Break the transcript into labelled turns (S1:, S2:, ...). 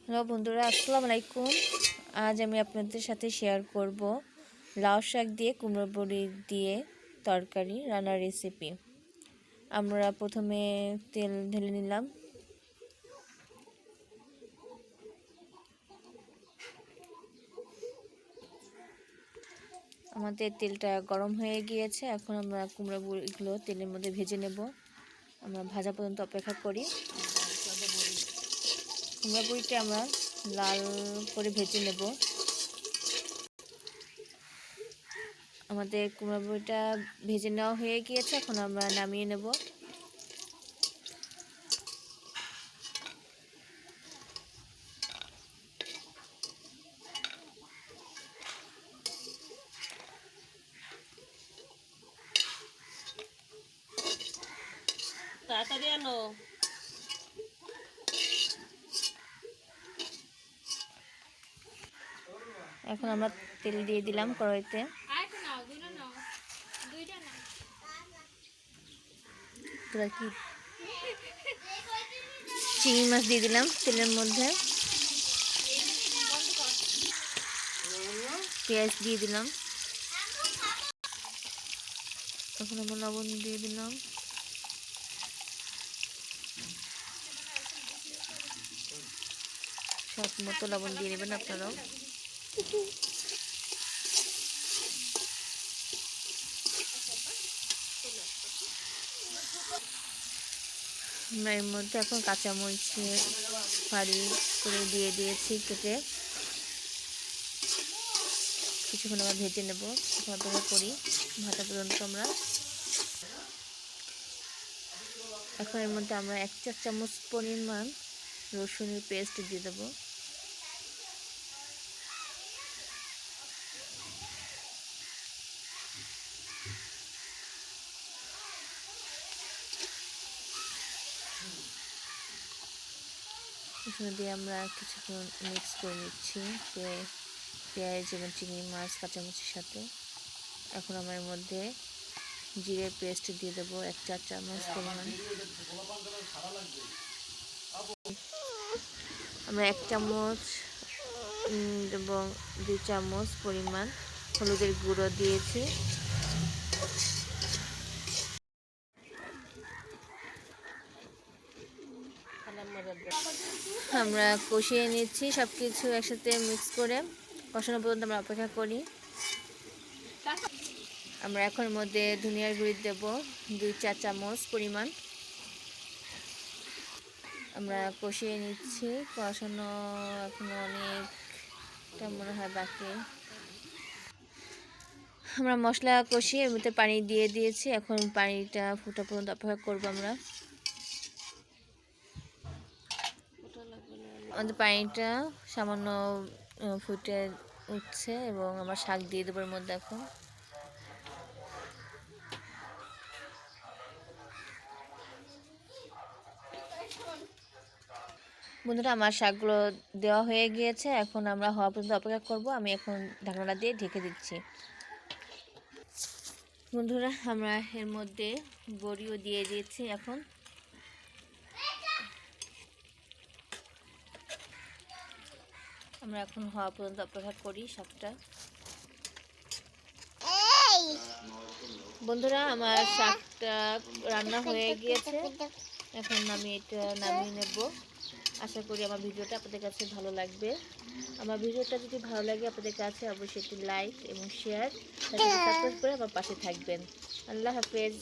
S1: Hello বন্ধুরা, আসসালামু আলাইকুম। আজ আমি আপনাদের সাথে শেয়ার করব লাউ শাক দিয়ে কুমড়ো বড়ি দিয়ে তরকারি রান্নার রেসিপি। আমরা প্রথমে তেল ঢেলে নিলাম। আমাদের তেলটা গরম হয়ে গিয়েছে। এখন আমরা কুমড়ো বড়িগুলো তেলের মধ্যে ভেজে নেব। আমরা ভাজা পর্যন্ত অপেক্ষা করি। কুমড়ো বড়িটা আমরা লাল করে ভেজে নেব। আমাদের কুমড়ো বড়িটা ভেজে নেওয়া হয়ে গিয়েছে। এখন আমরা নামিয়ে নেব।
S2: তাড়াতাড়ি আনো।
S1: এখন আমরা তেল দিয়ে দিলাম কড়াইতে। কি চিংড়ি মাছ দিয়ে দিলাম তেলের মধ্যে। পেঁয়াজ দিয়ে দিলাম। এখন আমরা লবণ দিয়ে দিলাম। স্বাদ মতো লবণ দিয়ে নেবেন আপনারাও। আমরা এর মধ্যে এখন কাঁচামরিচের ফাড়ি করে দিয়ে দিয়েছি কেটে। কিছুক্ষণ আমরা ভেজে নেব, অপেক্ষা করি ভাজা পর্যন্ত আমরা। এখন এর মধ্যে আমরা 1 চা চামচ পরিমাণ রসুনের পেস্ট দিয়ে দেবো। এখানে দিয়ে আমরা কিছুক্ষণ মিক্স করে নিচ্ছি পেঁয়াজ এবং চিংড়ি মাছ কাঁচামরিচের সাথে। এখন আমরা এর মধ্যে জিরে পেস্ট দিয়ে দেবো 1 চা চামচ পরিমাণ। আমরা 1 চামচ এবং 2 চামচ পরিমাণ হলুদের গুঁড়ো দিয়েছি। আমরা কষিয়ে নিচ্ছি সব কিছু একসাথে মিক্স করে। কষানো পর্যন্ত আমরা অপেক্ষা করি। আমরা এখন মধ্যে ধনিয়ার গুঁড়ি দেব 2 চা চামচ পরিমাণ। আমরা কষিয়ে নিচ্ছি। কষানো এখনো অনেকটা মনে হয় বাকি। আমরা মশলা কষিয়ে এর মধ্যে পানি দিয়ে দিয়েছি। এখন পানিটা ফুটা পর্যন্ত অপেক্ষা করবো আমরা। আমাদের পানিটা সামান্য ফুটে উঠছে এবং আমরা শাক দিয়ে দেবো এর মধ্যে। এখন বন্ধুরা, আমার শাকগুলো দেওয়া হয়ে গিয়েছে। এখন আমরা হওয়া পর্যন্ত অপেক্ষা করব। আমি এখন ঢাকনাটা দিয়ে ঢেকে দিচ্ছি। বন্ধুরা, আমরা এর মধ্যে বড়িও দিয়ে দিয়েছি। এখন আমরা হওয়া পর্যন্ত অপেক্ষা করি শাকটা। বন্ধুরা, আমার শাকটা রান্না হয়ে গিয়েছে। এখন আমি এটা নামিয়ে নেব। আশা করি আমার ভিডিওটা আপনাদের কাছে ভালো লাগবে। আমার ভিডিওটা যদি ভালো লাগে আপনাদের কাছে, অবশ্যই একটি লাইক এবং শেয়ার, সাবস্ক্রাইব করে আমার পাশে থাকবেন। আল্লাহ হাফেজ।